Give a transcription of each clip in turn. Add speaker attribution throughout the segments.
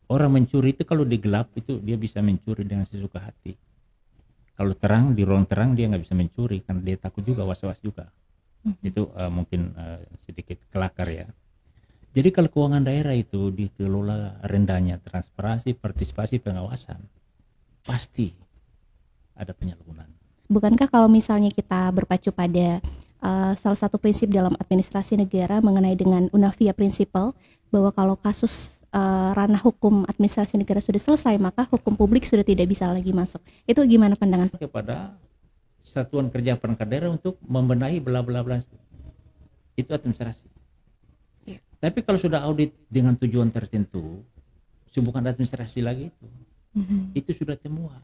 Speaker 1: Orang mencuri itu kalau di gelap itu dia bisa mencuri dengan sesuka hati. Kalau terang, di ruang terang dia nggak bisa mencuri karena dia takut juga, was-was juga. Itu mungkin sedikit kelakar ya. Jadi kalau keuangan daerah itu dikelola rendahnya transparansi, partisipasi, pengawasan, pasti ada penyalahgunaan.
Speaker 2: Bukankah kalau misalnya kita berpacu pada salah satu prinsip dalam administrasi negara mengenai dengan Unavia Principle, bahwa kalau kasus ranah hukum administrasi negara sudah selesai, maka hukum publik sudah tidak bisa lagi masuk. Itu gimana pandangan?
Speaker 1: Kepada satuan kerja perangkat daerah untuk membenahi bla bla bla, itu administrasi.
Speaker 2: Iya.
Speaker 1: Tapi kalau sudah audit dengan tujuan tertentu, bukan administrasi lagi itu. Itu sudah temuan.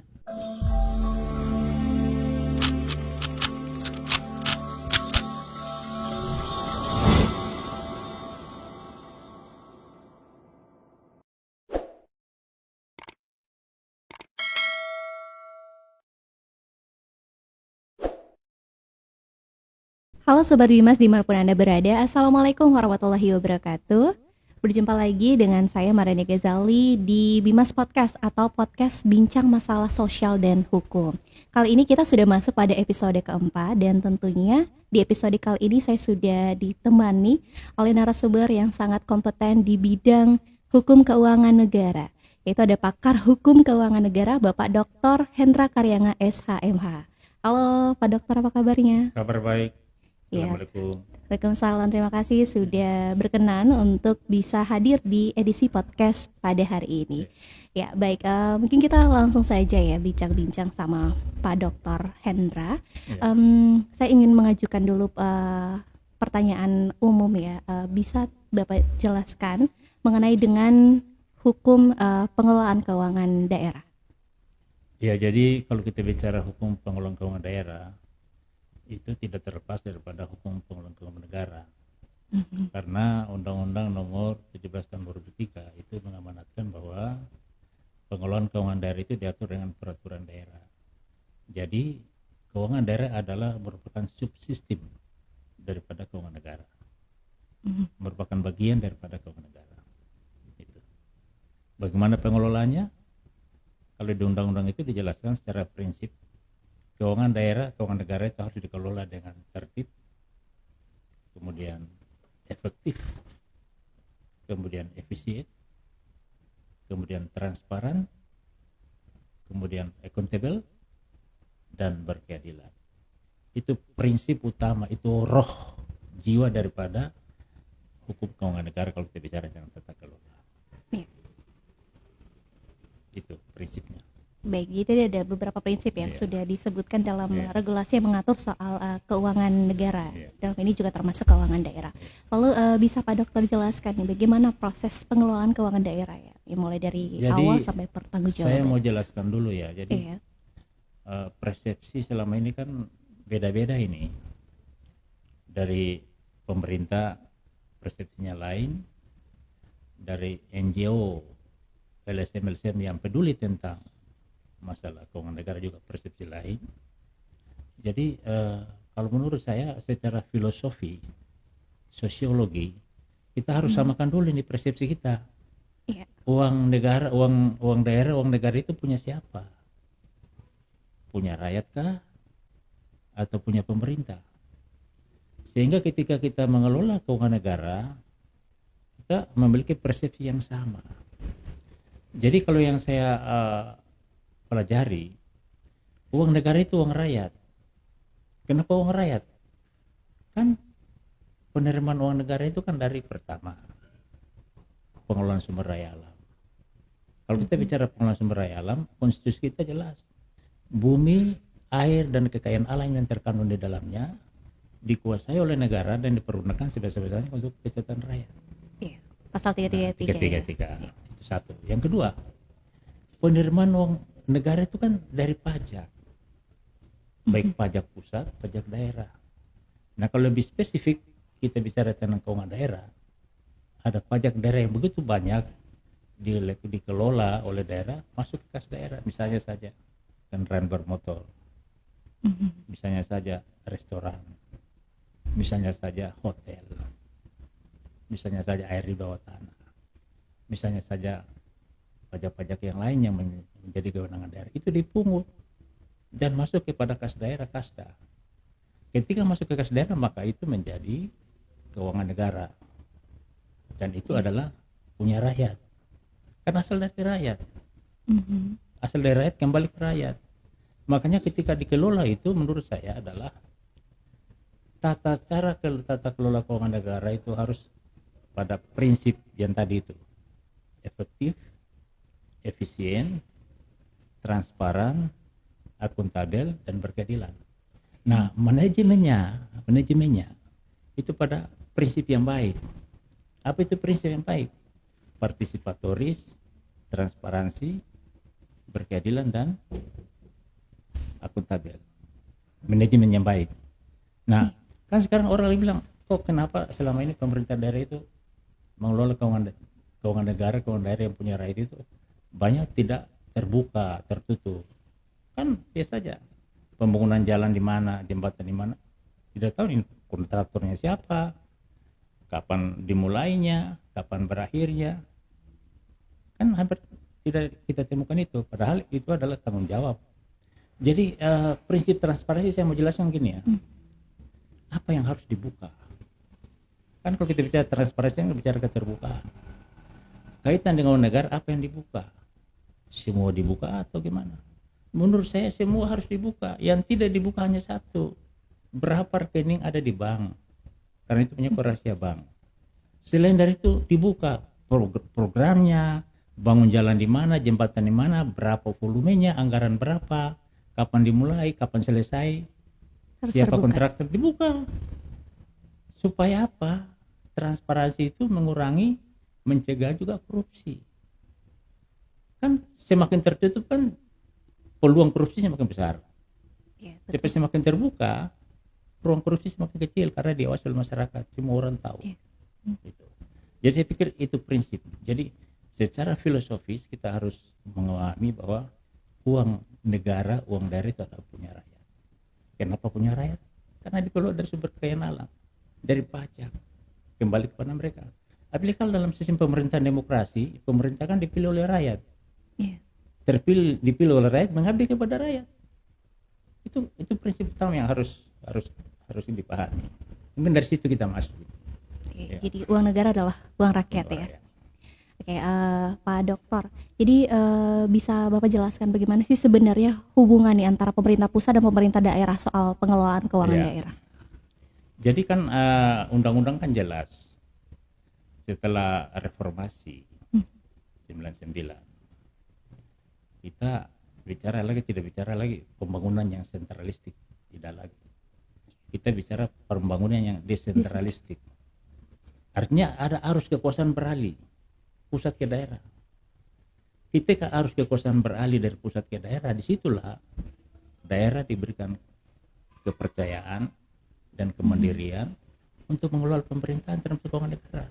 Speaker 2: Halo Sobat Bimas dimanapun Anda berada, Assalamualaikum warahmatullahi wabarakatuh. Berjumpa lagi dengan saya Mariani Ghazali di Bimas Podcast atau Podcast Bincang Masalah Sosial dan Hukum. Kali ini kita sudah masuk pada episode keempat dan tentunya di episode kali ini saya sudah ditemani oleh narasumber yang sangat kompeten di bidang hukum keuangan negara. Yaitu ada pakar hukum keuangan negara Bapak Dr. Hendra Karyanga SHMH. Halo Pak Dokter, apa kabarnya?
Speaker 1: Kabar baik.
Speaker 2: Ya,
Speaker 1: Assalamualaikum.
Speaker 2: Waalaikumsalam. Terima kasih sudah berkenan untuk bisa hadir di edisi podcast pada hari ini. Ya, baik. Mungkin kita langsung saja ya bincang-bincang sama Pak Dr. Hendra.
Speaker 1: Ya.
Speaker 2: Saya ingin mengajukan dulu pertanyaan umum ya. Bisa Bapak jelaskan mengenai dengan hukum pengelolaan keuangan daerah?
Speaker 1: Ya, jadi kalau kita bicara hukum pengelolaan keuangan daerah, itu tidak terlepas daripada hukum pengelolaan keuangan negara. Karena Undang-Undang Nomor 17 Tahun 2003 itu mengamanatkan bahwa pengelolaan keuangan daerah itu diatur dengan peraturan daerah. Jadi keuangan daerah adalah merupakan subsistem daripada keuangan negara, merupakan bagian daripada keuangan negara. Itu. Bagaimana pengelolaannya? Kalau di undang-undang itu dijelaskan secara prinsip keuangan daerah, keuangan negara itu harus dikelola dengan tertib, kemudian efektif, kemudian efisien, kemudian transparan, kemudian akuntabel, dan berkeadilan. Itu prinsip utama, itu roh jiwa daripada hukum keuangan negara kalau kita bicara tentang tata kelola.
Speaker 2: Ya.
Speaker 1: Itu prinsipnya.
Speaker 2: Baik, jadi ada beberapa prinsip yang sudah disebutkan dalam regulasi yang mengatur soal keuangan negara. Dalam ini juga termasuk keuangan daerah. Lalu bisa Pak Dokter jelaskan nih bagaimana proses pengelolaan keuangan daerah ya? Mulai dari awal sampai pertanggungjawaban.
Speaker 1: Saya mau jelaskan dulu ya. Jadi persepsi selama ini kan beda-beda ini. Dari pemerintah persepsinya lain, dari NGO, LSM yang peduli tentang masalah keuangan negara juga persepsi lain. Jadi kalau menurut saya secara filosofi, sosiologi, kita harus samakan dulu ini persepsi kita. Uang negara, uang daerah, uang negara itu punya siapa? Punya rakyat kah? Atau punya pemerintah? Sehingga ketika kita mengelola keuangan negara, kita memiliki persepsi yang sama. Jadi kalau yang saya pelajari, uang negara itu uang rakyat. Kenapa uang rakyat? Kan penerimaan uang negara itu kan dari pertama pengelolaan sumber daya alam. Kalau kita bicara pengelolaan sumber daya alam, konstitusi kita jelas. Bumi, air, dan kekayaan alam yang terkandung di dalamnya dikuasai oleh negara dan dipergunakan sebesar-besarnya untuk kesejahteraan rakyat.
Speaker 2: Iya, pasal 333.
Speaker 1: Itu satu. Yang kedua, penerimaan uang negara itu kan dari pajak, baik pajak pusat, pajak daerah. Nah kalau lebih spesifik kita bicara tentang keuangan daerah, ada pajak daerah yang begitu banyak dikelola oleh daerah masuk ke kas daerah. Misalnya saja kendaraan bermotor, misalnya saja restoran, misalnya saja hotel, misalnya saja air di bawah tanah, misalnya saja pajak-pajak yang lain yang menjadi kewenangan daerah itu dipungut dan masuk kepada kas daerah, kasda. Ketika masuk ke kas daerah maka itu menjadi keuangan negara dan itu adalah punya rakyat, karena asal dari rakyat. Asal dari rakyat kembali ke rakyat. Makanya ketika dikelola itu menurut saya adalah tata kelola keuangan negara itu harus pada prinsip yang tadi itu, efektif, efisien, transparan, akuntabel, dan berkeadilan. Nah, manajemennya itu pada prinsip yang baik. Apa itu prinsip yang baik? Partisipatoris, transparansi, berkeadilan, dan akuntabel. Manajemen yang baik. Nah, kan sekarang orang bilang, kok kenapa selama ini pemerintah daerah itu mengelola keuangan negara, keuangan daerah yang punya rakyat itu banyak tidak terbuka, tertutup. Kan biasa saja. Pembangunan jalan di mana, jembatan di mana, tidak tahu ini kontraktornya siapa, kapan dimulainya, kapan berakhirnya. Kan hampir tidak kita temukan itu, padahal itu adalah tanggung jawab. Jadi prinsip transparansi saya mau jelaskan gini ya. Apa yang harus dibuka? Kan kalau kita bicara transparansi kan bicara keterbukaan. Kaitan dengan negara apa yang dibuka? Semua dibuka atau gimana? Menurut saya semua harus dibuka. Yang tidak dibuka hanya satu. Berapa rekening ada di bank? Karena itu punya rahasia bank. Selain dari itu dibuka programnya, bangun jalan di mana, jembatan di mana, berapa volumenya, anggaran berapa, kapan dimulai, kapan selesai, siapa kontraktor, dibuka. Supaya apa? Transparansi itu mengurangi, mencegah juga korupsi. Kan semakin tertutup kan peluang korupsi semakin besar. Ya, tapi semakin terbuka, ruang korupsi semakin kecil karena diawasi oleh masyarakat, semua orang tahu. Ya. Gitu. Jadi saya pikir itu prinsip. Jadi secara filosofis kita harus memahami bahwa uang negara, uang daerah itu adalah punya rakyat. Kenapa punya rakyat? Karena dikelola dari sumber kekayaan alam, dari pajak, kembali kepada mereka. Apalagi kalau dalam sistem pemerintahan demokrasi, pemerintah kan dipilih oleh rakyat. Yeah. Dipilih oleh rakyat, mengabdi kepada rakyat. Itu prinsip utama yang harus dipahami. Mungkin dari situ kita masuk.
Speaker 2: Oke, ya. Jadi uang negara adalah uang rakyat ya. Oke, Pak Dokter. Jadi bisa Bapak jelaskan bagaimana sih sebenarnya hubungan nih antara pemerintah pusat dan pemerintah daerah soal pengelolaan keuangan daerah?
Speaker 1: Jadi kan undang-undang kan jelas setelah reformasi 99 kita tidak bicara lagi pembangunan yang sentralistik, tidak lagi. Kita bicara pembangunan yang desentralistik. Artinya ada arus kekuasaan beralih pusat ke daerah. Ketika arus kekuasaan beralih dari pusat ke daerah, disitulah daerah diberikan kepercayaan dan kemandirian untuk mengelola pemerintahan terhadap keuangan negara.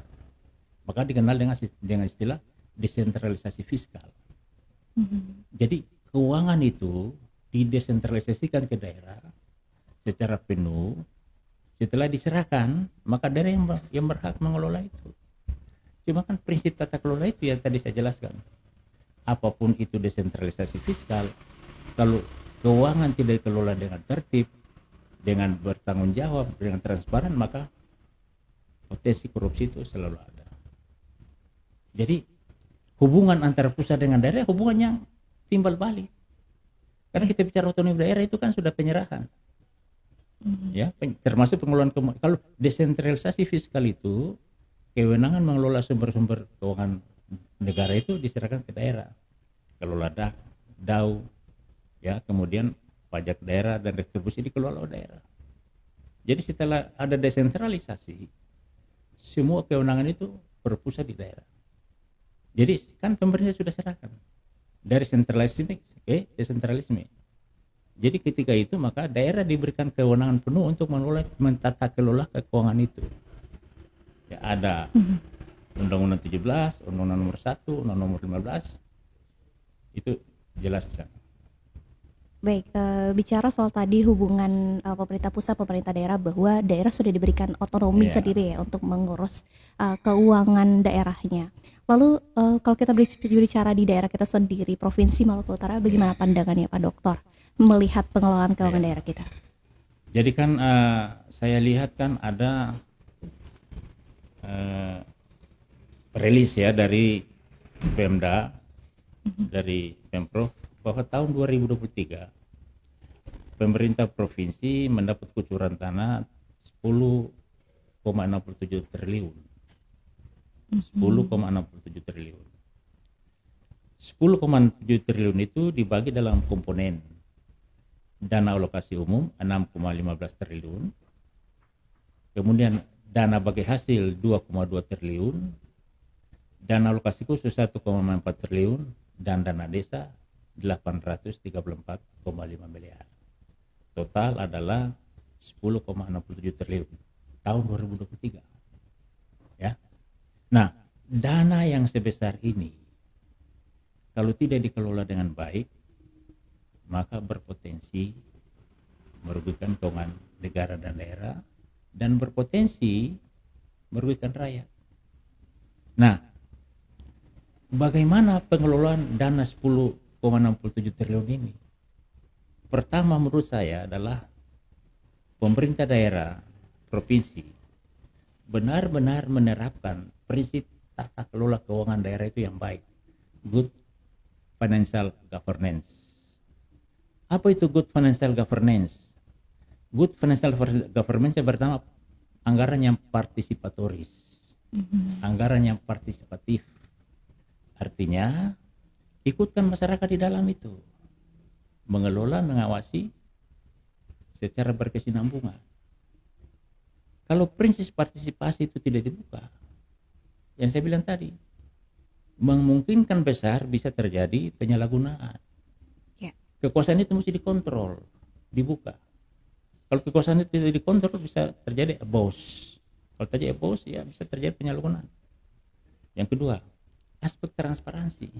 Speaker 1: Maka dikenal dengan istilah desentralisasi fiskal. Jadi keuangan itu didesentralisasikan ke daerah secara penuh. Setelah diserahkan, maka daerah yang berhak mengelola itu. Cuma kan prinsip tata kelola itu yang tadi saya jelaskan. Apapun itu desentralisasi fiskal, kalau keuangan tidak dikelola dengan tertib, dengan bertanggung jawab, dengan transparan, maka potensi korupsi itu selalu ada. Jadi hubungan antara pusat dengan daerah hubungan yang timbal balik. Karena kita bicara otonomi daerah itu kan sudah penyerahan. Ya, termasuk pengelolaan kalau desentralisasi fiskal itu kewenangan mengelola sumber-sumber keuangan negara itu diserahkan ke daerah. Kelola DAU, ya, kemudian pajak daerah dan retribusi dikelola oleh daerah. Jadi setelah ada desentralisasi, semua kewenangan itu berpusat di daerah. Jadi kan pemerintah sudah serahkan dari sentralisme ke desentralisme. Jadi ketika itu maka daerah diberikan kewenangan penuh untuk mentata kelola keuangan itu. Ya, ada Undang-Undang 17, Undang-Undang nomor 1, Undang-Undang nomor 15 itu jelas di sana.
Speaker 2: Baik, bicara soal tadi hubungan pemerintah pusat, pemerintah daerah, bahwa daerah sudah diberikan otonomi
Speaker 1: Iya.
Speaker 2: sendiri ya untuk mengurus keuangan daerahnya. Lalu kalau kita berbicara di daerah kita sendiri, Provinsi Maluku Utara, bagaimana pandangannya Pak Dokter melihat pengelolaan keuangan
Speaker 1: Iya.
Speaker 2: daerah kita?
Speaker 1: Jadi kan saya lihat kan ada eh, rilis ya dari Pemda, dari Pemprov, bahwa tahun 2023 pemerintah provinsi mendapat kucuran tanah 10,67 triliun. 10,67 triliun. 10,7 triliun itu dibagi dalam komponen dana alokasi umum 6,15 triliun, kemudian dana bagi hasil 2,2 triliun, dana alokasi khusus 1,4 triliun, dan dana desa 834,5 miliar. Total adalah 10,67 triliun tahun 2023. Ya. Nah, dana yang sebesar ini kalau tidak dikelola dengan baik, maka berpotensi merugikan keuangan negara dan daerah dan berpotensi merugikan rakyat. Nah, bagaimana pengelolaan dana 10,67 triliun ini? Pertama menurut saya adalah pemerintah daerah, provinsi benar-benar menerapkan prinsip tata kelola keuangan daerah itu yang baik. Good financial governance. Apa itu good financial governance? Good financial governance yang pertama, anggaran yang partisipatoris. Anggaran yang partisipatif. Artinya ikutkan masyarakat di dalam itu, mengelola, mengawasi secara berkesinambungan. Kalau prinsip partisipasi itu tidak dibuka, yang saya bilang tadi, memungkinkan besar bisa terjadi penyalahgunaan.
Speaker 2: Ya.
Speaker 1: Kekuasaan itu mesti dikontrol, dibuka. Kalau kekuasaan itu tidak dikontrol bisa terjadi abuse. Kalau terjadi abuse ya bisa terjadi penyalahgunaan. Yang kedua, aspek transparansi.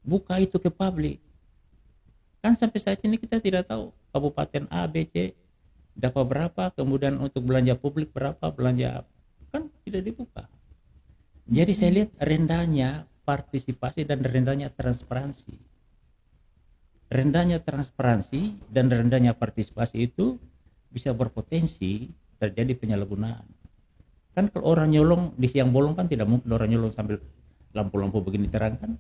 Speaker 1: Buka itu ke publik. Kan sampai saat ini kita tidak tahu kabupaten A, B, C dapat berapa, kemudian untuk belanja publik berapa, belanja kan tidak dibuka. Jadi saya lihat rendahnya partisipasi dan rendahnya transparansi. Rendahnya transparansi dan rendahnya partisipasi itu bisa berpotensi terjadi penyalahgunaan. Kan kalau orang nyolong di siang bolong kan tidak mungkin orang nyolong sambil lampu-lampu begini terang kan.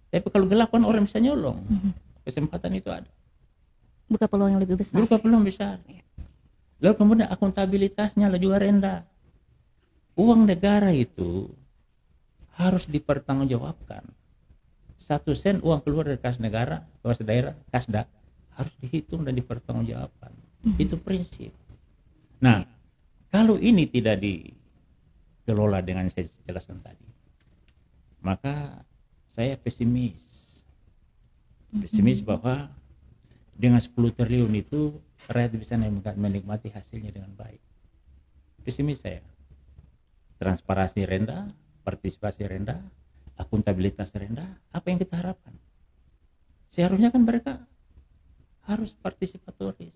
Speaker 1: Tapi kalau gelap kan orang bisa nyolong. Kesempatan itu ada.
Speaker 2: Buka peluang yang lebih besar.
Speaker 1: Buka peluang besar. Lalu kemudian akuntabilitasnya juga rendah. Uang negara itu harus dipertanggungjawabkan. 1 sen uang keluar dari kas negara, kas daerah, kasda harus dihitung dan dipertanggungjawabkan. Itu prinsip. Nah, kalau ini tidak dikelola dengan saya jelaskan tadi, maka saya pesimis. Pesimis bahwa dengan 10 triliun itu rakyat bisa menikmati hasilnya dengan baik. Pesimis saya. Transparansi rendah, partisipasi rendah, akuntabilitas rendah. Apa yang kita harapkan? Seharusnya kan mereka harus partisipatoris,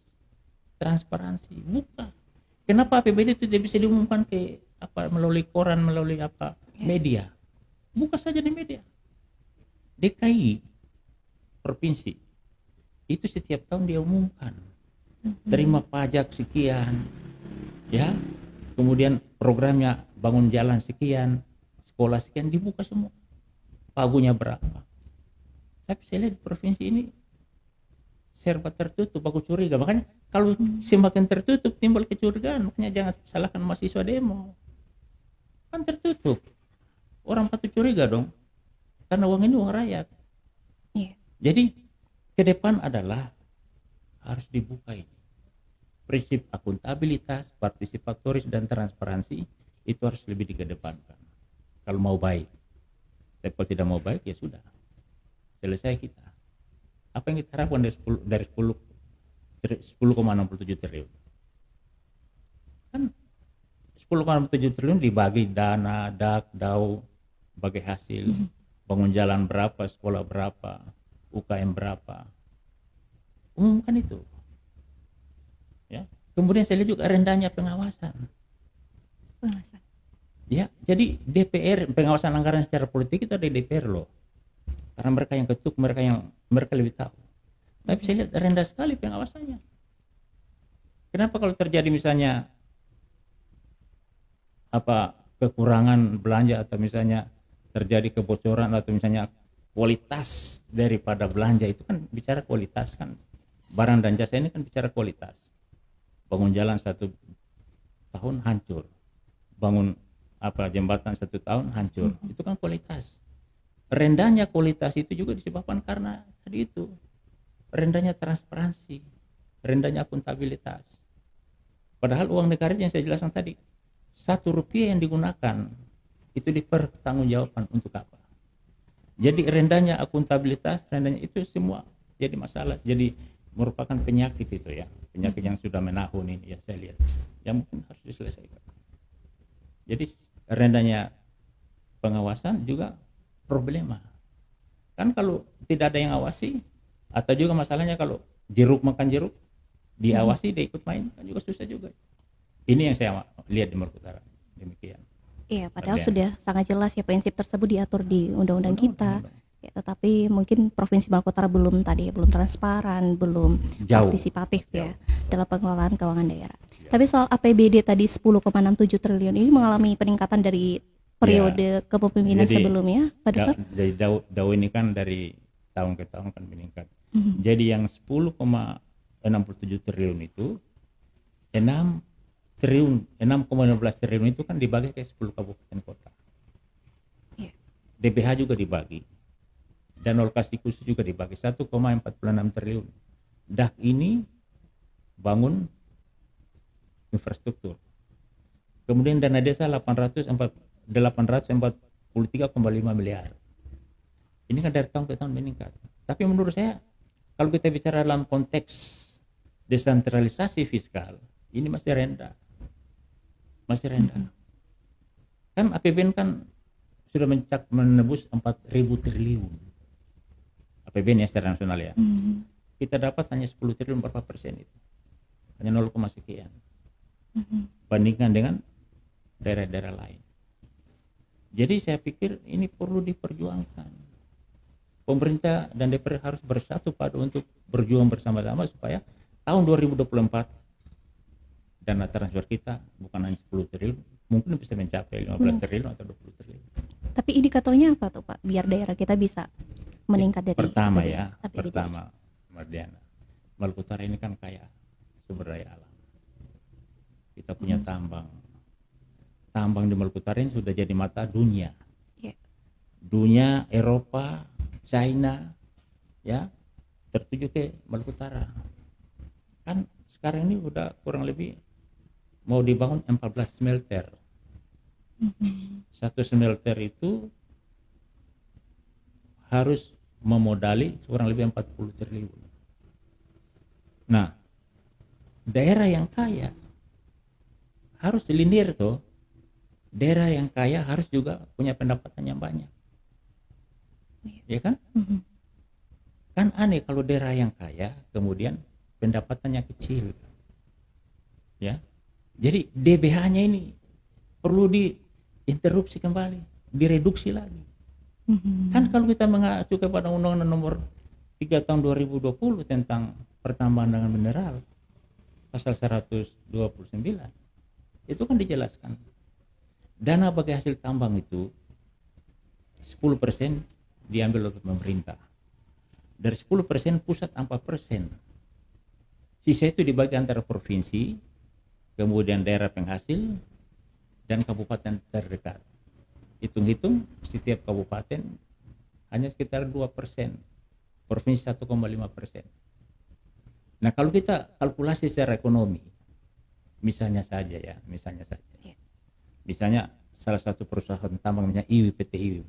Speaker 1: transparansi, buka. Kenapa APBD itu tidak bisa diumumkan ke apa melalui koran, melalui apa media? Buka saja di media. DKI provinsi itu setiap tahun dia umumkan terima pajak sekian, ya, kemudian programnya bangun jalan sekian, sekolah sekian, dibuka semua, pagunya berapa. Tapi saya lihat di provinsi ini serba tertutup, aku curiga. Makanya kalau semakin tertutup timbul kecurigaan. Makanya jangan salahkan mahasiswa demo, kan tertutup, orang patut curiga dong, karena uang ini uang rakyat. Jadi ke depan adalah harus dibuka ini. Prinsip akuntabilitas, partisipatoris dan transparansi itu harus lebih dikedepankan. Kalau mau baik. Tapi kalau tidak mau baik ya sudah. Selesai kita. Apa yang kita harapkan dari 10,67 triliun? Kan 10,67 triliun dibagi dana, dak, dau, bagi hasil, bangun jalan berapa, sekolah berapa, UKM berapa. umumkan itu. Ya. Kemudian saya lihat juga rendahnya pengawasan. Ya, jadi DPR, pengawasan anggaran secara politik itu ada di DPR loh. Karena mereka yang ketuk, mereka lebih tahu. Tapi saya lihat rendah sekali pengawasannya. Kenapa kalau terjadi misalnya kekurangan belanja, atau misalnya terjadi kebocoran, atau misalnya kualitas daripada belanja, itu kan bicara kualitas kan. Barang dan jasa ini kan bicara kualitas. Bangun jalan 1 tahun hancur. Bangun jembatan 1 tahun hancur. Itu kan kualitas. Rendahnya kualitas itu juga disebabkan karena tadi itu. Rendahnya transparansi, rendahnya akuntabilitas. Padahal uang negara yang saya jelaskan tadi, 1 rupiah yang digunakan itu dipertanggungjawabkan untuk apa. Jadi rendahnya akuntabilitas, rendahnya itu semua jadi masalah, jadi merupakan penyakit itu ya, penyakit yang sudah menahun ini ya, saya lihat yang mungkin harus diselesaikan. Jadi rendahnya pengawasan juga problema. Kan kalau tidak ada yang awasi, atau juga masalahnya kalau jeruk makan jeruk, diawasi dia ikut main kan juga susah juga. Ini yang saya lihat di Maluku Utara, demikian.
Speaker 2: Iya, padahal sudah sangat jelas ya prinsip tersebut diatur di undang-undang kita. Ya, tetapi mungkin Provinsi Maluku Utara belum transparan, belum partisipatif ya dalam pengelolaan keuangan daerah. Tapi soal APBD tadi 10,67 triliun ini mengalami peningkatan dari periode kepemimpinan sebelumnya, Pak Dokter?
Speaker 1: Jadi DAU ini kan dari tahun ke tahun kan meningkat. Jadi yang 10,67 triliun itu 6,16 triliun itu kan dibagi ke 10 kabupaten kota. DBH juga dibagi. Dan alokasi khusus juga dibagi 1,46 triliun. DAK ini bangun infrastruktur. Kemudian dana desa 843,5 miliar. Ini kan dari tahun ke tahun meningkat. Tapi menurut saya kalau kita bicara dalam konteks desentralisasi fiskal, ini masih rendah. Kan APBN kan sudah menembus 4.000 triliun. APBN ya secara nasional ya. Kita dapat hanya 10 triliun berapa persen itu. Hanya 0, sekian. Bandingkan dengan daerah-daerah lain. Jadi saya pikir ini perlu diperjuangkan. Pemerintah dan DPR harus bersatu padu untuk berjuang bersama-sama supaya tahun 2024 dana transfer kita bukan hanya 10 triliun, mungkin bisa mencapai 15 triliun atau 20 triliun.
Speaker 2: Tapi indikatornya apa tuh Pak, biar daerah kita bisa meningkat dari
Speaker 1: pertama Mardiana, Maluku Utara ini kan kaya sumber daya alam. Kita punya tambang di Maluku Utara ini sudah jadi mata dunia. Dunia, Eropa, China ya tertuju ke Maluku Utara. Kan sekarang ini udah kurang lebih mau dibangun 14 smelter. Satu smelter itu harus memodali kurang lebih 40 triliun. Nah, daerah yang kaya harus dilindir tuh. Daerah yang kaya harus juga punya pendapatan yang banyak. Ya kan? Kan aneh kalau daerah yang kaya kemudian pendapatannya kecil. Ya. Jadi DBH-nya ini perlu diinterupsi kembali, direduksi lagi. Kan kalau kita mengacu kepada Undang-Undang Nomor 3 Tahun 2020 tentang pertambangan dengan mineral pasal 129 itu kan dijelaskan dana bagi hasil tambang itu 10% diambil oleh pemerintah. Dari 10% pusat 4%. Sisa itu dibagi antara provinsi, kemudian daerah penghasil, dan kabupaten terdekat. Hitung-hitung setiap kabupaten hanya sekitar 2%, provinsi 1,5%. Nah kalau kita kalkulasi secara ekonomi, misalnya saja, misalnya salah satu perusahaan tambang namanya PT IWI,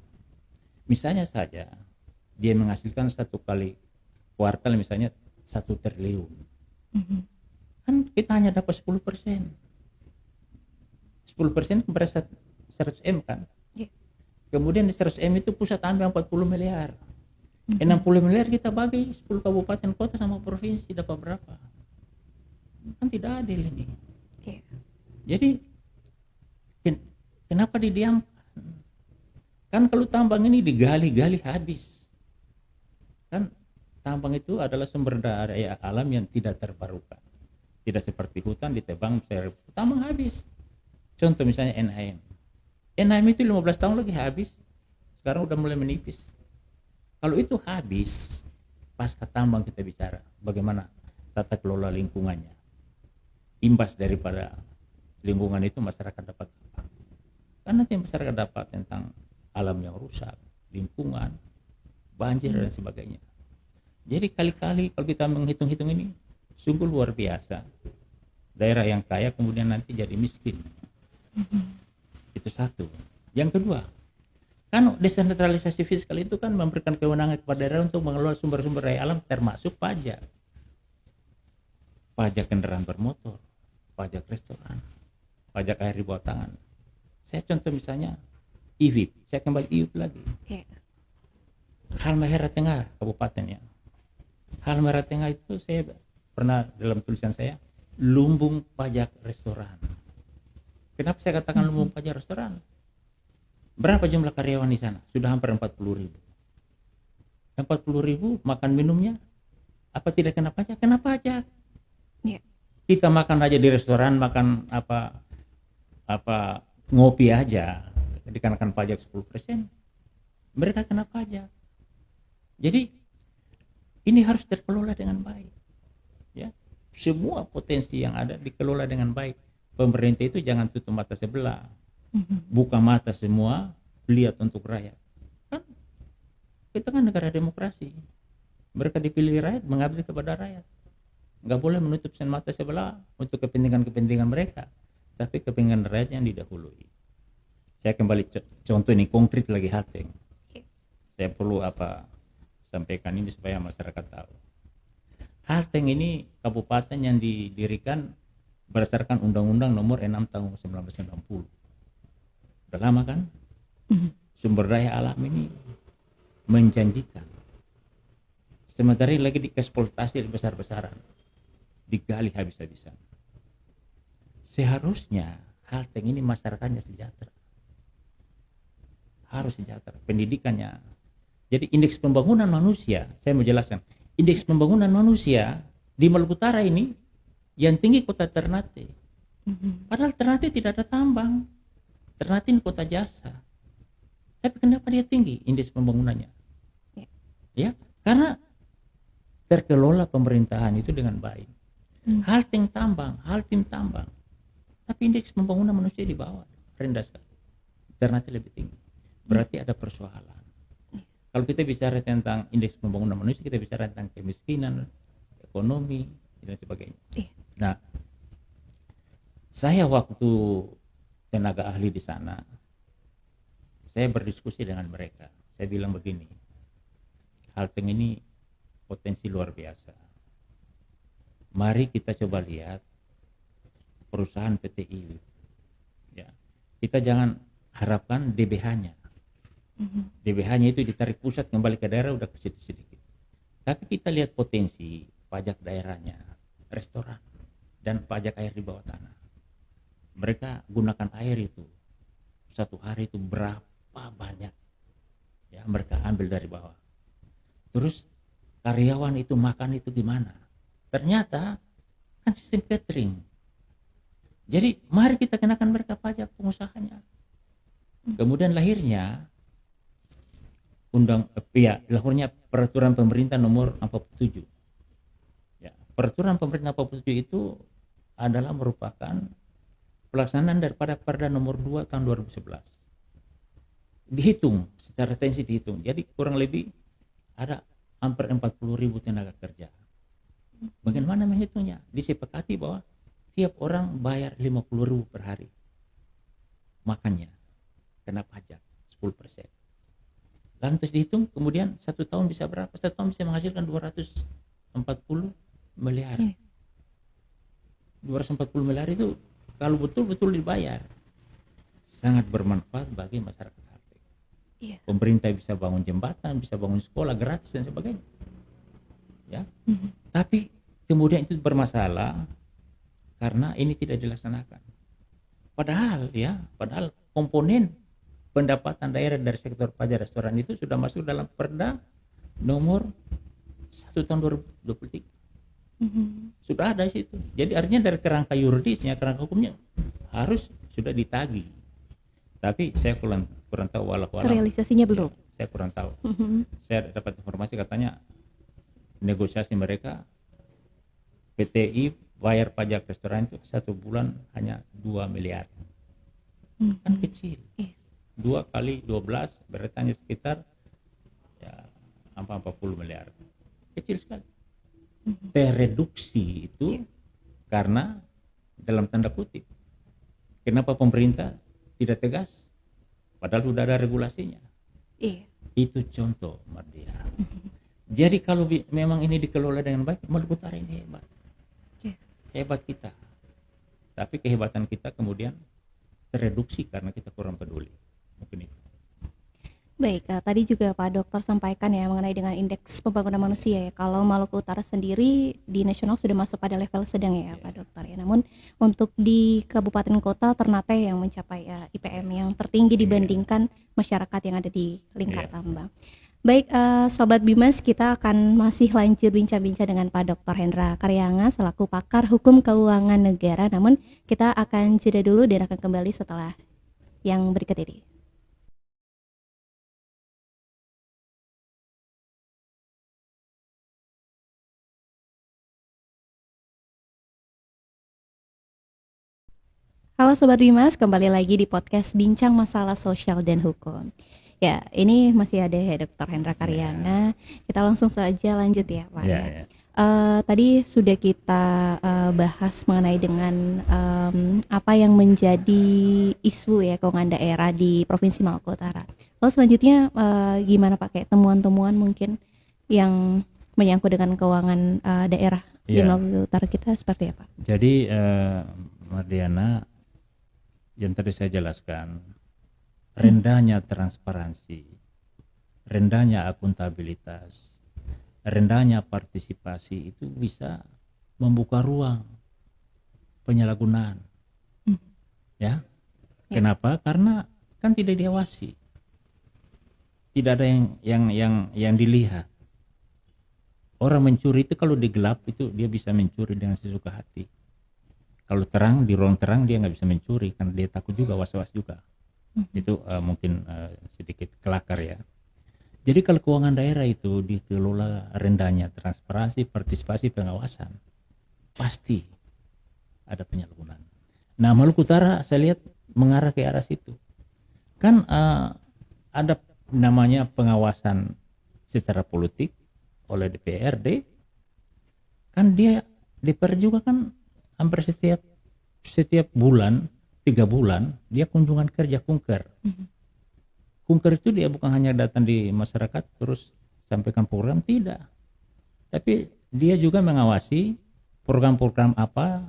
Speaker 1: misalnya saja dia menghasilkan 1 kali kuartal misalnya 1 triliun. Kan kita hanya dapat 10%. 10% berasa 100 M kan. Kemudian di 100 M itu pusat ambil 40 miliar. 60 miliar kita bagi 10 kabupaten kota sama provinsi dapat berapa? Kan tidak adil ini.
Speaker 2: Iya.
Speaker 1: Jadi kenapa didiamkan? Kan kalau tambang ini digali-gali habis. Kan tambang itu adalah sumber daya alam yang tidak terbarukan. Tidak seperti hutan ditebang, tambang habis. Contoh misalnya NHM. NHM itu 15 tahun lagi habis. Sekarang udah mulai menipis. Kalau itu habis, pasca tambang kita bicara bagaimana tata kelola lingkungannya. Imbas daripada lingkungan itu masyarakat dapat apa? Kan nanti masyarakat dapat tentang alam yang rusak, lingkungan, banjir dan sebagainya. Jadi kali-kali kalau kita menghitung-hitung ini sungguh luar biasa. Daerah yang kaya kemudian nanti jadi miskin. Itu satu. Yang kedua, kan desentralisasi fiskal itu kan memberikan kewenangan kepada daerah untuk mengelola sumber-sumber daya alam termasuk pajak. Pajak kendaraan bermotor, pajak restoran, pajak air di bawah tangan. Saya contoh misalnya IWIP, saya kembali IWIP lagi. Halmahera Tengah kabupaten ya. Halmahera Tengah itu saya pernah dalam tulisan saya lumbung pajak restoran. Kenapa saya katakan lumbung pajak restoran? Berapa jumlah karyawan di sana? Sudah hampir 40.000. 40.000 makan minumnya apa tidak kena pajak? Kena pajak.
Speaker 2: Yeah.
Speaker 1: Kita makan aja di restoran, makan apa ngopi aja dikenakan pajak 10%. Mereka kena pajak. Jadi ini harus terkelola dengan baik. Ya. Semua potensi yang ada dikelola dengan baik. Pemerintah itu jangan tutup mata sebelah. Buka mata semua, lihat untuk rakyat. Kan kita kan negara demokrasi. Mereka dipilih rakyat, mengabdi kepada rakyat. Nggak boleh menutup mata sebelah untuk kepentingan-kepentingan mereka, tapi kepentingan rakyat yang didahului. Saya kembali contoh ini konkret lagi Halteng. Saya perlu sampaikan ini supaya masyarakat tahu. Halteng ini kabupaten yang didirikan berdasarkan Undang-Undang Nomor 6 Tahun 1990. Udah lama kan? Sumber daya alam ini menjanjikan. Sementara lagi dieksploitasi besar-besaran, digali habis-habisan. Seharusnya Halteng ini masyarakatnya sejahtera. Harus sejahtera. Pendidikannya. Jadi indeks pembangunan manusia, saya mau jelaskan. Indeks pembangunan manusia di Maluku Utara ini yang tinggi kota Ternate. Padahal Ternate tidak ada tambang. Ternate ini kota jasa. Tapi kenapa dia tinggi indeks pembangunannya? Ya, karena terkelola pemerintahan itu dengan baik. Halteng tambang, Haltim tambang. Tapi indeks pembangunan manusia di bawah, rendah sekali. Ternate lebih tinggi. Berarti ada persoalan. Kalau kita bicara tentang indeks pembangunan manusia, kita bicara tentang kemiskinan, ekonomi, dan sebagainya. Nah, saya waktu tenaga ahli di sana, saya berdiskusi dengan mereka. Saya bilang begini, Halteng ini potensi luar biasa. Mari kita coba lihat perusahaan PT IWIP. Ya, kita jangan harapkan DBH-nya. DBH-nya itu ditarik pusat kembali ke daerah udah sedikit. Tapi kita lihat potensi pajak daerahnya, restoran dan pajak air di bawah tanah. Mereka gunakan air itu satu hari itu berapa banyak ya mereka ambil dari bawah. Terus karyawan itu makan itu gimana? Ternyata kan sistem catering. Jadi mari kita kenakan mereka pajak pengusahanya. Kemudian lahirnya lahirnya peraturan pemerintah nomor 47. Ya, peraturan pemerintah 47 itu adalah merupakan pelaksanaan daripada Perda nomor 2 tahun 2011. Dihitung secara tensi dihitung. Jadi kurang lebih ada hampir 40.000 tenaga kerja. Bagaimana menghitungnya? Disepakati bahwa tiap orang bayar 50.000 per hari. Makannya kena pajak 10%. Lantas dihitung kemudian 1 tahun bisa berapa? 1 tahun bisa menghasilkan 240 miliar. 240 miliar itu kalau betul-betul dibayar sangat bermanfaat bagi masyarakat Halteng.
Speaker 2: Iya.
Speaker 1: Pemerintah bisa bangun jembatan, bisa bangun sekolah gratis dan sebagainya. Ya. Tapi kemudian itu bermasalah karena ini tidak dilaksanakan. Padahal komponen pendapatan daerah dari sektor pajak restoran itu sudah masuk dalam Perda nomor 1 tahun 2023. Sudah ada di situ. Jadi artinya dari kerangka yuridisnya, kerangka hukumnya harus sudah ditagih. Tapi saya kurang tahu
Speaker 2: Realisasinya belum.
Speaker 1: Saya kurang tahu. Saya dapat informasi katanya negosiasi mereka PTI bayar pajak restoran itu 1 bulan hanya 2 miliar. Kan kecil. 2 kali 12 berarti hanya sekitar ya 40 miliar. Kecil sekali. Tereduksi itu karena dalam tanda kutip. Kenapa pemerintah tidak tegas? Padahal sudah ada regulasinya. Itu contoh, Mardia. Jadi kalau memang ini dikelola dengan baik, Maluku Utara ini hebat. Hebat kita. Tapi kehebatan kita kemudian tereduksi karena kita kurang peduli. Mungkin itu.
Speaker 2: Baik, tadi juga Pak Dokter sampaikan ya mengenai dengan indeks pembangunan manusia ya. Kalau Maluku Utara sendiri di nasional sudah masuk pada level sedang ya Pak Dokter ya. Namun untuk di kabupaten kota Ternate yang mencapai IPM yang tertinggi dibandingkan masyarakat yang ada di Lingkar Tambang. Baik, Sobat Bimas, kita akan masih lanjut bincang-bincang dengan Pak Dr. Hendra Karyanga selaku pakar hukum keuangan negara. Namun kita akan jeda dulu dan akan kembali setelah yang berikut ini. Halo Sobat Bimas, kembali lagi di podcast Bincang Masalah Sosial dan Hukum. Ya, ini masih ada Dr. Hendra Karyanga. Kita langsung saja lanjut ya Pak. Tadi sudah kita bahas mengenai dengan apa yang menjadi isu ya keuangan daerah di Provinsi Maluku Utara. Lalu selanjutnya gimana Pak, kayak temuan-temuan mungkin yang menyangkut dengan keuangan daerah di Maluku Utara kita seperti apa?
Speaker 1: Jadi Mardiana, yang tadi saya jelaskan, rendahnya transparansi, rendahnya akuntabilitas, rendahnya partisipasi itu bisa membuka ruang penyalahgunaan. Ya. Kenapa? Karena kan tidak diawasi. Tidak ada yang dilihat. Orang mencuri itu kalau digelap itu dia bisa mencuri dengan sesuka hati. Kalau terang, di ruang terang dia nggak bisa mencuri karena dia takut juga, was-was juga. Itu mungkin sedikit kelakar ya. Jadi kalau keuangan daerah itu dikelola rendahnya transparansi, partisipasi, pengawasan, pasti ada penyalahgunaan. Nah, Maluku Utara saya lihat mengarah ke arah situ. Kan ada namanya pengawasan secara politik oleh DPRD. Kan DPR juga kan hampir setiap bulan 3 bulan dia kunjungan kerja kunker. Kunker itu dia bukan hanya datang di masyarakat terus sampaikan program, tidak, tapi dia juga mengawasi program-program apa,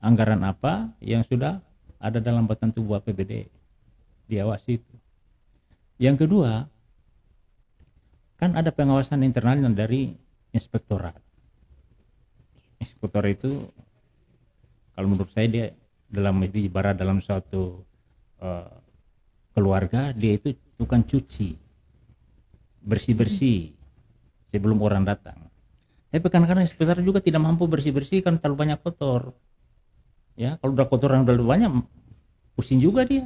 Speaker 1: anggaran apa yang sudah ada dalam batang tubuh APBD, diawasi itu. Yang kedua, kan ada pengawasan internal yang dari inspektorat. Inspektorat itu kalau menurut saya dia ibarat dalam suatu keluarga, dia itu tukang cuci, bersih-bersih sebelum orang datang. Tapi kadang-kadang inspektor juga tidak mampu bersih-bersih kan terlalu banyak kotor. Ya, kalau udah kotoran udah banyak, pusing juga dia.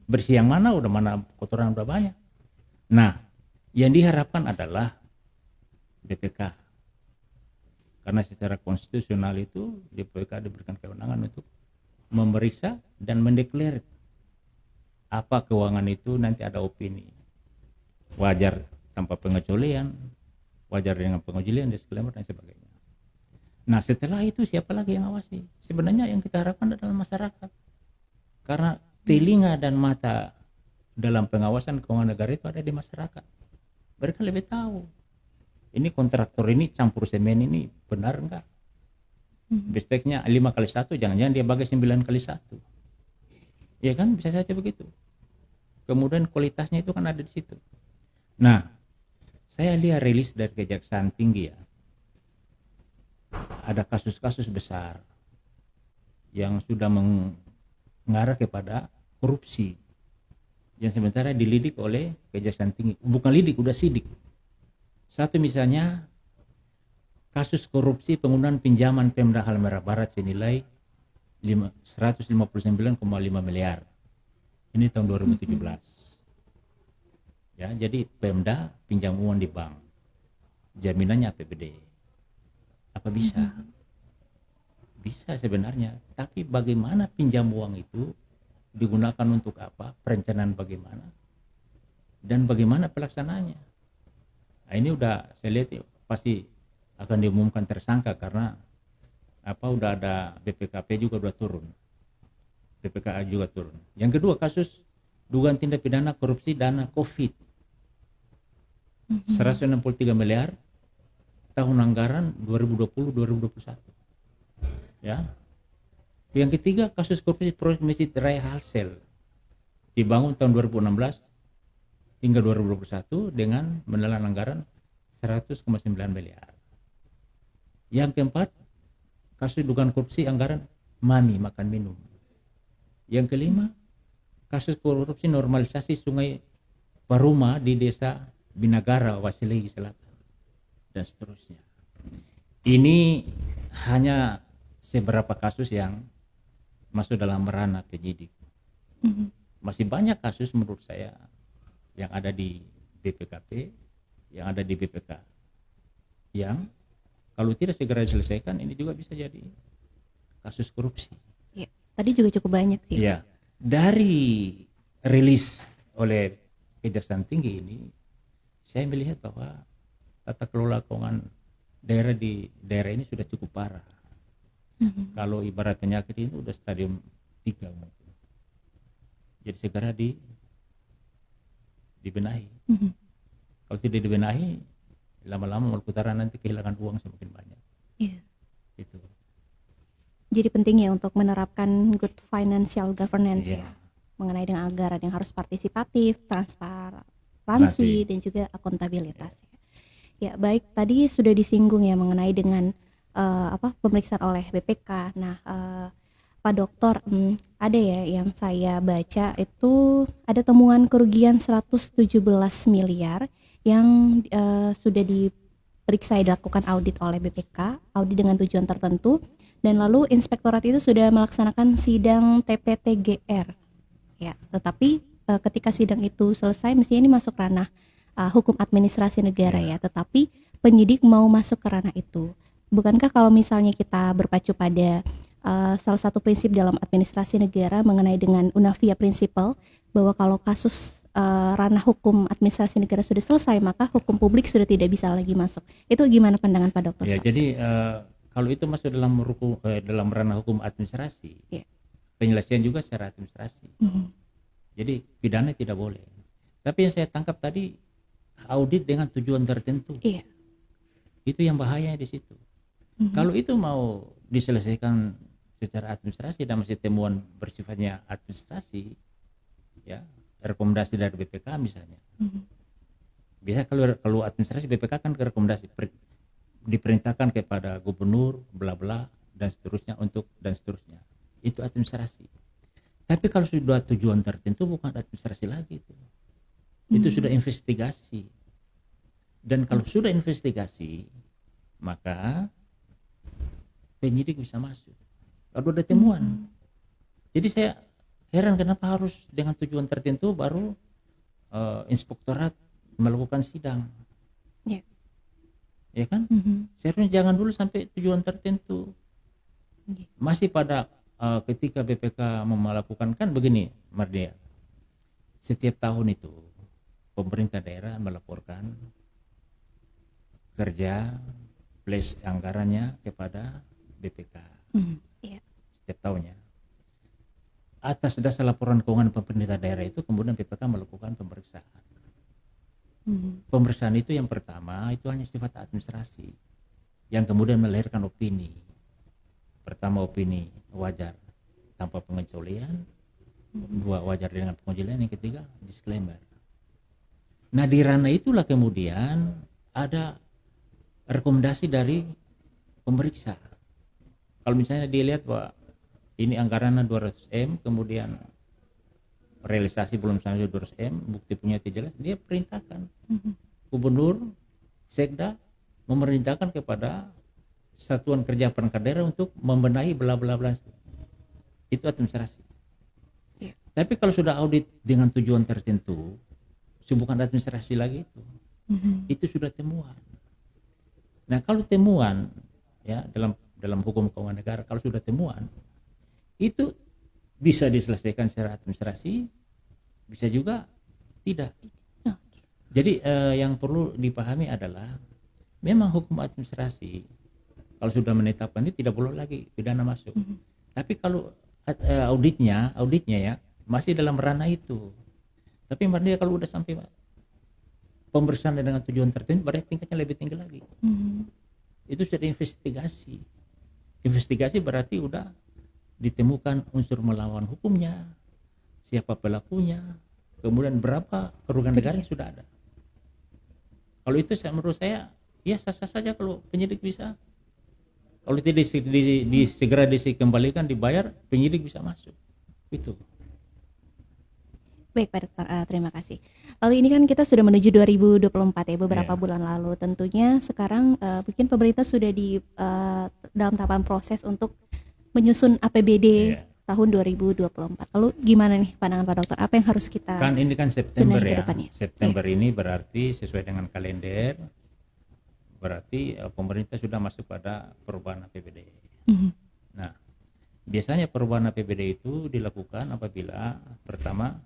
Speaker 1: Bersih yang mana, udah mana kotoran udah banyak. Nah, yang diharapkan adalah BPK. Karena secara konstitusional itu BPK diberikan kewenangan untuk memeriksa dan mendeklar apa keuangan itu, nanti ada opini. Wajar tanpa pengecualian, wajar dengan pengecualian, disclaimer dan sebagainya. Nah, setelah itu siapa lagi yang awasi? Sebenarnya yang kita harapkan adalah masyarakat. Karena telinga dan mata dalam pengawasan keuangan negara itu ada di masyarakat. Mereka lebih tahu. Ini kontraktor ini campur semen ini benar enggak? Besteknya 5x1, jangan-jangan dia bagi 9x1. Ya kan, bisa saja begitu. kemudian kualitasnya itu kan ada di situ. Nah, saya lihat rilis dari Kejaksaan Tinggi ya, ada kasus-kasus besar yang sudah mengarah kepada korupsi yang sementara dilidik oleh Kejaksaan Tinggi. Bukan lidik, udah sidik. Satu misalnya kasus korupsi penggunaan pinjaman Pemda Halmahera Barat senilai 159,5 miliar. Ini tahun 2017. Ya, jadi Pemda pinjam uang di bank. Jaminannya APBD. Apa bisa? Bisa sebenarnya, tapi bagaimana pinjam uang itu digunakan untuk apa? Perencanaan bagaimana? Dan bagaimana pelaksanaannya? Nah, ini udah saya lihat pasti akan diumumkan tersangka karena apa udah ada BPKP juga udah turun. BPKA juga turun. Yang kedua kasus dugaan tindak pidana korupsi dana Covid. 163 miliar tahun anggaran 2020-2021. Ya. Yang ketiga kasus korupsi proyek Masjid Raya Halsel dibangun tahun 2016 hingga 2021 dengan menelan anggaran 100,9 miliar. Yang keempat kasus dugaan korupsi anggaran MAMI makan minum. Yang kelima kasus korupsi normalisasi sungai Paruma di desa Binagara Wasilegi Selatan dan seterusnya. Ini hanya seberapa kasus yang masuk dalam ranah penyidik. Masih banyak kasus menurut saya yang ada di BPKP, yang ada di BPK, yang kalau tidak segera diselesaikan ini juga bisa jadi kasus korupsi.
Speaker 2: Ya, tadi juga cukup banyak sih.
Speaker 1: Ya, dari rilis oleh Kejaksaan Tinggi ini, saya melihat bahwa tata kelola keuangan daerah di daerah ini sudah cukup parah. Kalau ibarat penyakit itu udah stadium 3 mungkin. Jadi segera dibenahi. Kalau tidak dibenahi, lama-lama Maluku Utara nanti kehilangan uang semakin banyak.
Speaker 2: Iya.
Speaker 1: Itu.
Speaker 2: Jadi penting ya untuk menerapkan good financial governance
Speaker 1: Iya.
Speaker 2: ya, mengenai dengan anggaran yang harus partisipatif, transparansi, dan juga akuntabilitas. Ya, baik, tadi sudah disinggung ya mengenai dengan pemeriksaan oleh BPK. Nah, Pak Dokter, ada ya yang saya baca itu ada temuan kerugian 117 miliar yang sudah diperiksa dilakukan audit oleh BPK, audit dengan tujuan tertentu, dan lalu inspektorat itu sudah melaksanakan sidang TPTGR. Ya, tetapi ketika sidang itu selesai, mestinya ini masuk ranah hukum administrasi negara ya, tetapi penyidik mau masuk ke ranah itu. Bukankah kalau misalnya kita berpacu pada salah satu prinsip dalam administrasi negara mengenai dengan Unavia Principle, bahwa kalau kasus ranah hukum administrasi negara sudah selesai, maka hukum publik sudah tidak bisa lagi masuk. Itu gimana pandangan Pak Dokter?
Speaker 1: Ya, jadi kalau itu masuk dalam ranah hukum administrasi, penyelesaian juga secara administrasi. Jadi pidana tidak boleh. Tapi yang saya tangkap tadi audit dengan tujuan tertentu. Itu yang bahayanya di situ. Kalau itu mau diselesaikan secara administrasi dan masih temuan bersifatnya administrasi, ya rekomendasi dari BPK misalnya. Biasa kalau administrasi BPK kan rekomendasi diperintahkan kepada gubernur bla bla dan seterusnya dan seterusnya. Itu administrasi. Tapi kalau sudah tujuan tertentu bukan administrasi lagi itu. Itu sudah investigasi. Dan kalau sudah investigasi, maka penyidik bisa masuk. Kalau ada temuan. Jadi saya heran kenapa harus dengan tujuan tertentu baru inspektorat melakukan sidang. Ya kan? Seharusnya jangan dulu sampai tujuan tertentu. Masih pada ketika BPK melakukan kan begini, Mardia. Setiap tahun itu pemerintah daerah melaporkan kerja plus anggarannya kepada BPK setiap tahunnya. Atas dasar laporan keuangan pemerintah daerah itu kemudian BPK melakukan pemeriksaan. Pemeriksaan itu yang pertama itu hanya sifat administrasi, yang kemudian melahirkan opini. Pertama opini wajar tanpa pengecualian, Dua, wajar dengan pengujian. Yang ketiga, disclaimer. Nah, di ranah itulah kemudian ada rekomendasi dari pemeriksa. Kalau misalnya dilihat bahwa ini anggarannya 200 M, kemudian realisasi belum sampai 200 M, bukti punya tidak jelas, dia perintahkan gubernur, sekda memerintahkan kepada satuan kerja perangkat daerah untuk membenahi bla bla bla. Itu administrasi.
Speaker 2: Iya.
Speaker 1: Tapi kalau sudah audit dengan tujuan tertentu, bukan administrasi lagi itu. Itu sudah temuan. Nah, kalau temuan ya dalam hukum keuangan negara, kalau sudah temuan itu bisa diselesaikan secara administrasi, bisa juga tidak. Jadi yang perlu dipahami adalah memang hukum administrasi kalau sudah menetapkan itu tidak boleh lagi pidana masuk. Tapi kalau auditnya ya masih dalam ranah itu. Tapi dia kalau udah sampai pemeriksaan dengan tujuan tertentu, berarti tingkatnya lebih tinggi lagi. Itu sudah investigasi. Investigasi berarti udah ditemukan unsur melawan hukumnya, siapa pelakunya, kemudian berapa kerugian negara yang sudah ada. Kalau itu menurut saya ya sah-sah saja kalau penyidik bisa. Kalau tidak segera dikembalikan dibayar, penyidik bisa masuk. Itu.
Speaker 2: Baik Pak Dokter, terima kasih. Lalu ini kan kita sudah menuju 2024 ya, beberapa bulan lalu. Tentunya sekarang mungkin pemerintah sudah dalam tahapan proses untuk menyusun APBD tahun 2024. Lalu gimana nih pandangan Pak Dokter? Apa yang harus kita
Speaker 1: kan ini kan September ya. September
Speaker 2: ya.
Speaker 1: Ini berarti sesuai dengan kalender. Berarti pemerintah sudah masuk pada perubahan APBD. Nah, biasanya perubahan APBD itu dilakukan apabila pertama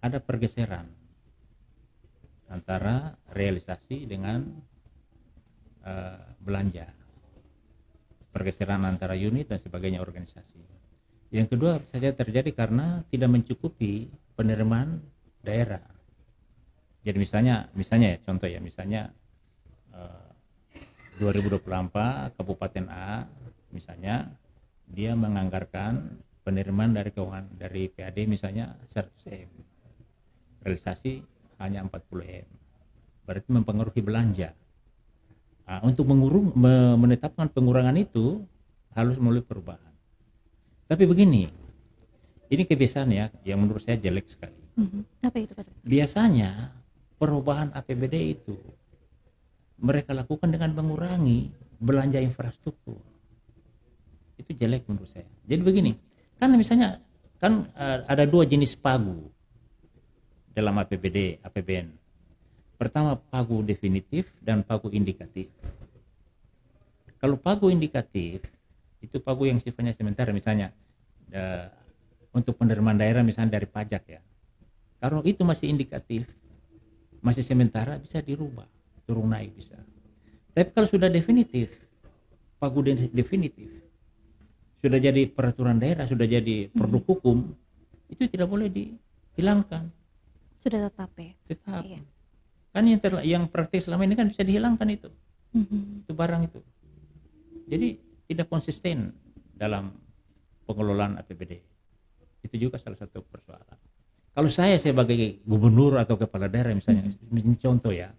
Speaker 1: ada pergeseran antara realisasi dengan belanja, pergeseran antara unit dan sebagainya organisasi. Yang kedua bisa saja terjadi karena tidak mencukupi penerimaan daerah. Jadi misalnya ya contoh ya, misalnya 2024 Kabupaten A misalnya dia menganggarkan penerimaan dari keuangan dari PAD misalnya 100 M, realisasi hanya 40 M, berarti mempengaruhi belanja. Nah, untuk menetapkan pengurangan itu harus melalui perubahan. Tapi begini, ini kebiasaan ya yang menurut saya jelek sekali.
Speaker 2: Apa itu Pak?
Speaker 1: Biasanya perubahan APBD itu mereka lakukan dengan mengurangi belanja infrastruktur. Itu jelek menurut saya. Jadi begini, kan misalnya kan ada dua jenis pagu dalam APBN. Pertama pagu definitif dan pagu indikatif. Kalau pagu indikatif itu pagu yang sifatnya sementara, misalnya untuk penerimaan daerah misalnya dari pajak ya. Kalau itu masih indikatif, masih sementara, bisa dirubah, turun naik bisa. Tapi kalau sudah definitif, pagu definitif, sudah jadi peraturan daerah, sudah jadi produk hukum, itu tidak boleh dihilangkan.
Speaker 2: Sudah tetap ya?
Speaker 1: Tetap. Iya. Kan yang praktis selama ini kan bisa dihilangkan itu. Itu barang itu. Jadi tidak konsisten dalam pengelolaan APBD. Itu juga salah satu persoalan. Kalau saya sebagai gubernur atau kepala daerah misalnya, contoh ya,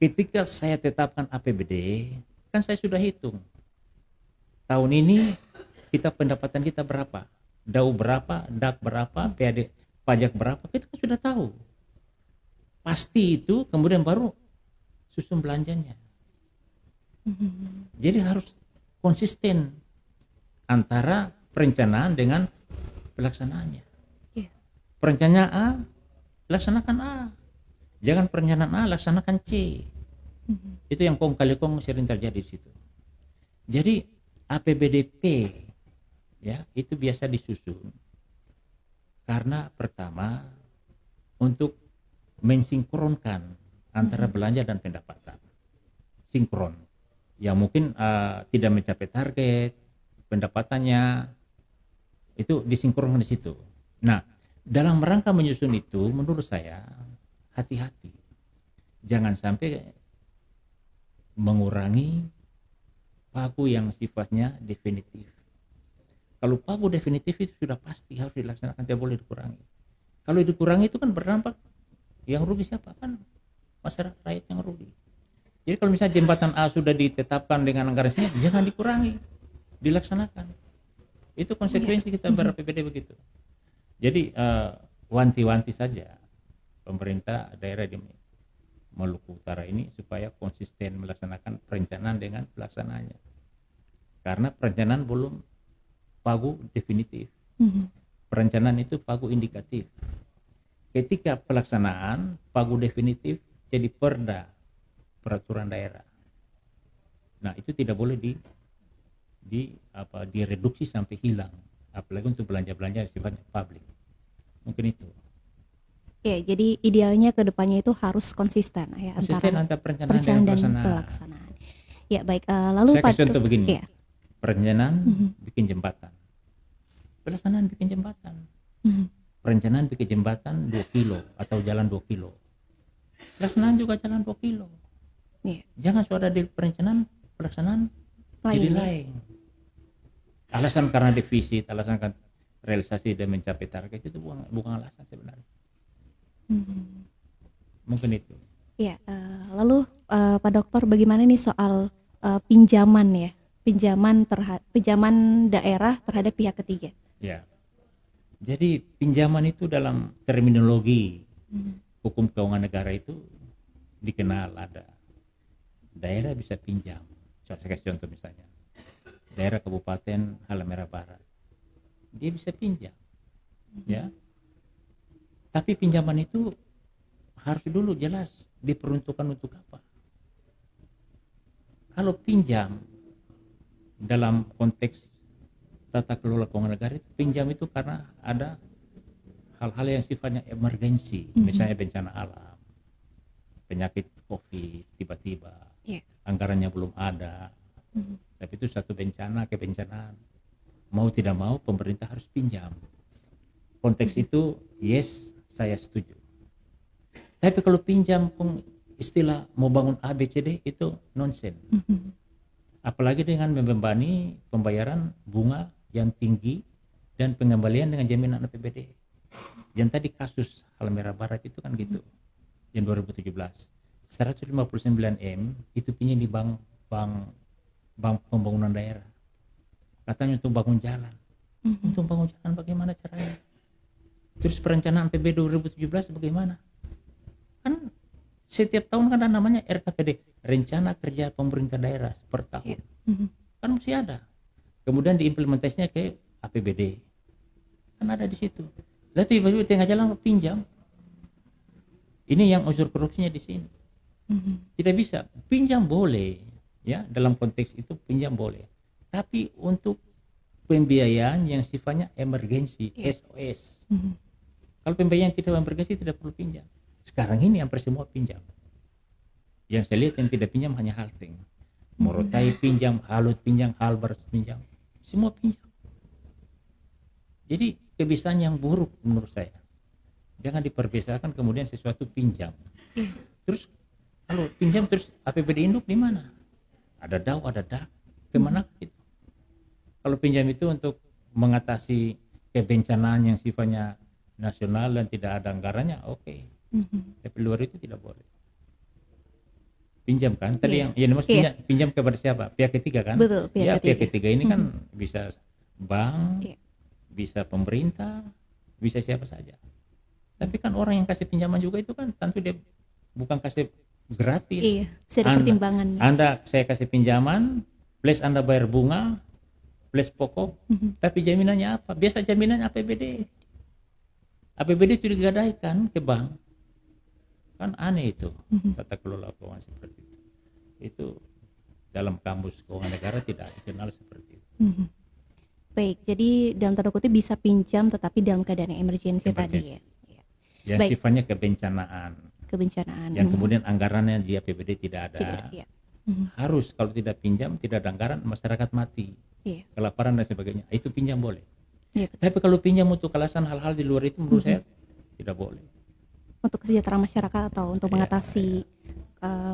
Speaker 1: ketika saya tetapkan APBD, kan saya sudah hitung. Tahun ini kita pendapatan kita berapa, DAU berapa, DAK berapa, PAD pajak berapa, kita kan sudah tahu. Pasti itu, kemudian baru susun belanjanya. Jadi harus konsisten antara perencanaan dengan pelaksanaannya. Perencanaan A, laksanakan A. Jangan perencanaan A, laksanakan C. Itu yang kong kali kong sering terjadi di situ. Jadi APBDP ya itu biasa disusun karena pertama untuk mensinkronkan antara belanja dan pendapatan. Sinkron. Yang mungkin tidak mencapai target pendapatannya itu disinkronkan di situ. Nah, dalam rangka menyusun itu menurut saya hati-hati. Jangan sampai mengurangi pagu yang sifatnya definitif. Kalau pagu definitif itu sudah pasti harus dilaksanakan, tidak boleh dikurangi. Kalau dikurangi itu kan berdampak, yang rugi siapa? Kan masyarakat, rakyat yang rugi. Jadi kalau misalnya jembatan A sudah ditetapkan dengan anggaran sini, jangan dikurangi, dilaksanakan. Itu konsekuensi kita ber-APBD begitu. Jadi wanti-wanti saja pemerintah daerah di Maluku Utara ini supaya konsisten melaksanakan perencanaan dengan pelaksanaannya. Karena perencanaan belum pagu definitif. Perencanaan itu pagu indikatif. Ketika pelaksanaan pagu definitif jadi perda, peraturan daerah. Nah, itu tidak boleh direduksi sampai hilang, apalagi untuk belanja-belanja sifatnya publik. Mungkin itu.
Speaker 2: Ya, jadi idealnya ke depannya itu harus konsisten ya,
Speaker 1: Konsisten antara perencanaan dan
Speaker 2: pelaksanaan. Ya, baik. Lalu
Speaker 1: saya kasih contoh begini.
Speaker 2: Ya.
Speaker 1: Perencanaan bikin jembatan. Pelaksanaan bikin jembatan. Perencanaan bikin jembatan 2 kilo atau jalan 2 kilo. Pelaksanaan juga jalan 2 kilo.
Speaker 2: Yeah.
Speaker 1: Jangan sudah di perencanaan, pelaksanaan jadi lain. Alasan karena defisit, alasan karena realisasi dan mencapai target itu bukan alasan sebenarnya. Mungkin itu.
Speaker 2: Ya, lalu Pak Dokter, bagaimana nih soal pinjaman ya, pinjaman daerah terhadap pihak ketiga?
Speaker 1: Ya, jadi pinjaman itu dalam terminologi hukum keuangan negara itu dikenal ada. Daerah bisa pinjam. Saya kasih contoh misalnya. Daerah Kabupaten Halmahera Barat. Dia bisa pinjam. Ya. Tapi pinjaman itu harus dulu jelas diperuntukkan untuk apa. Kalau pinjam dalam konteks tata kelola keuangan negara, pinjam itu karena ada hal-hal yang sifatnya emergensi, misalnya bencana alam, penyakit COVID tiba-tiba, anggarannya belum ada, tapi itu satu bencana, kebencanaan, mau tidak mau pemerintah harus pinjam. Konteks itu yes, saya setuju. Tapi kalau pinjam istilah mau bangun ABCD itu nonsen. Apalagi dengan membebani pembayaran bunga yang tinggi dan pengembalian dengan jaminan APBD. Yang tadi kasus Halmahera Barat itu kan gitu. Yang 2017 159 M itu pinjam di bank pembangunan daerah. Katanya untuk bangun jalan. Untuk bangun jalan bagaimana caranya? Terus perencanaan APBD 2017 bagaimana? Kan setiap tahun kan ada namanya RKPD, rencana kerja pemerintah daerah per tahun. Kan mesti ada. Kemudian diimplementasinya ke APBD. Kan ada di situ. Lalu tiba-tiba tengah jalan pinjam. Ini yang unsur korupsinya di sini. Tidak bisa. Pinjam boleh, ya, dalam konteks itu pinjam boleh. Tapi untuk pembiayaan yang sifatnya emergensi, SOS. Kalau pembiayaan tidak emergensi tidak perlu pinjam. Sekarang ini hampir semua pinjam. Yang saya lihat yang tidak pinjam hanya Halteng. Morotai pinjam, Halut pinjam, Halbar pinjam. Semua pinjam. Jadi kebiasaan yang buruk menurut saya. Jangan diperbiasakan kemudian sesuatu pinjam. Terus kalau pinjam terus APBD induk di mana? Ada DAU, ada DAK. Kemana itu? Kalau pinjam itu untuk mengatasi kebencanaan yang sifatnya nasional dan tidak ada anggarannya, oke. Tapi luar itu tidak boleh. Pinjam kan? Tadi yang maksudnya pinjam kepada siapa? Pihak ketiga kan?
Speaker 2: Betul,
Speaker 1: pihak ketiga ini kan bisa bank, bisa pemerintah, bisa siapa saja. Tapi kan orang yang kasih pinjaman juga itu kan tentu dia bukan kasih gratis.
Speaker 2: Iya, ada pertimbangannya.
Speaker 1: Anda saya kasih pinjaman, plus Anda bayar bunga, plus pokok, tapi jaminannya apa? Biasa jaminannya APBD. APBD itu digadaikan ke bank. Kan aneh itu tata kelola keuangan seperti itu. Itu dalam kamus keuangan negara tidak dikenal seperti itu.
Speaker 2: Baik, jadi dalam tanda kutip bisa pinjam tetapi dalam keadaan emergensi tadi ya.
Speaker 1: Yang sifatnya kebencanaan. Yang kemudian anggarannya di APBD tidak ada. Harus kalau tidak pinjam tidak ada anggaran masyarakat mati. Kelaparan dan sebagainya. Itu pinjam boleh. Tapi kalau pinjam untuk alasan hal-hal di luar itu menurut saya tidak boleh.
Speaker 2: Untuk kesejahteraan masyarakat atau untuk mengatasi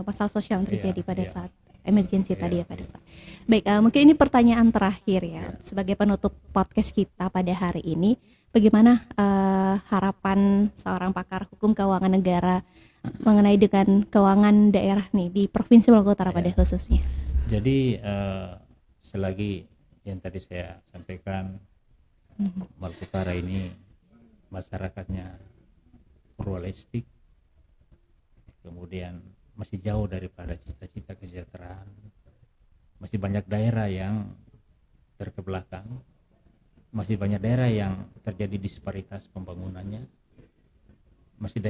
Speaker 2: masalah sosial yang terjadi pada saat emergency
Speaker 1: Iya.
Speaker 2: tadi ya Pak Dokter. Baik, mungkin ini pertanyaan terakhir ya sebagai penutup podcast kita pada hari ini. Bagaimana harapan seorang pakar hukum keuangan negara mengenai dengan keuangan daerah nih di Provinsi Maluku Utara pada khususnya?
Speaker 1: Jadi selagi yang tadi saya sampaikan, Maluku Utara ini masyarakatnya pluralistik, kemudian masih jauh daripada cita-cita kesejahteraan, masih banyak daerah yang terkebelakang, masih banyak daerah yang terjadi disparitas pembangunannya, masih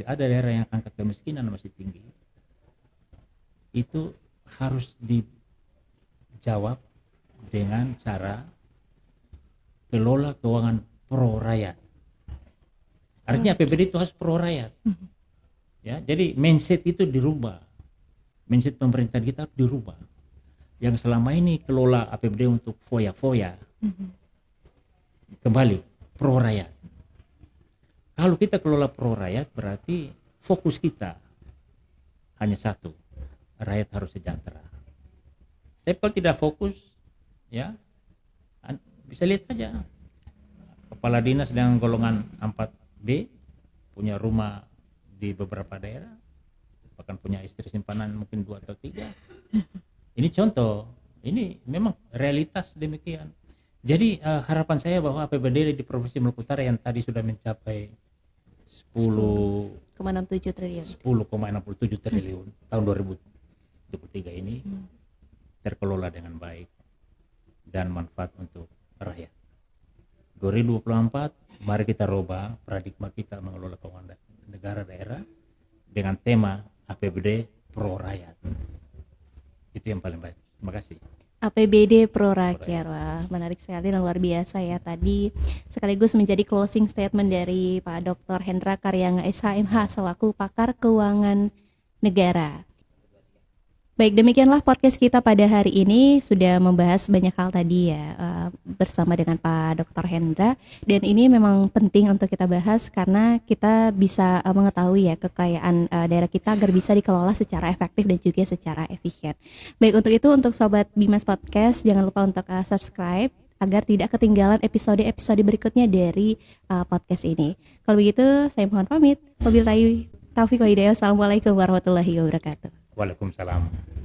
Speaker 1: ada daerah yang angka kemiskinan masih tinggi. Itu harus dijawab dengan cara kelola keuangan pro rakyat. Artinya APBD itu harus pro rakyat. Ya, jadi mindset itu dirubah. Mindset pemerintah kita harus dirubah. Yang selama ini kelola APBD untuk foya-foya, kembali pro rakyat. Kalau kita kelola pro rakyat, berarti fokus kita hanya satu, rakyat harus sejahtera. Tapi kalau tidak fokus, ya bisa lihat saja kepala dinas dengan golongan 4B punya rumah di beberapa daerah, bahkan punya istri simpanan mungkin 2 atau 3. Ini contoh, ini memang realitas demikian. Jadi harapan saya bahwa APBD di Provinsi Maluku Utara yang tadi sudah mencapai
Speaker 2: 10,67 triliun
Speaker 1: tahun 2023 ini terkelola dengan baik dan manfaat untuk rakyat. 2024 mari kita rubah paradigma kita mengelola keuangan negara daerah dengan tema APBD pro rakyat. Itu yang paling baik. Terima kasih.
Speaker 2: APBD pro rakyat. Wah, menarik sekali dan luar biasa ya tadi, sekaligus menjadi closing statement dari Pak Dr. Hendra Karyanga SHMH selaku pakar keuangan negara. Baik, demikianlah podcast kita pada hari ini, sudah membahas banyak hal tadi ya bersama dengan Pak Dr. Hendra, dan ini memang penting untuk kita bahas karena kita bisa mengetahui ya kekayaan daerah kita agar bisa dikelola secara efektif dan juga secara efisien. Baik, untuk itu untuk Sobat Bimas Podcast jangan lupa untuk subscribe agar tidak ketinggalan episode-episode berikutnya dari podcast ini. Kalau begitu saya mohon pamit. Wabillahi taufiq wal hidayah. Assalamualaikum warahmatullahi wabarakatuh.
Speaker 1: Waalaikumsalam.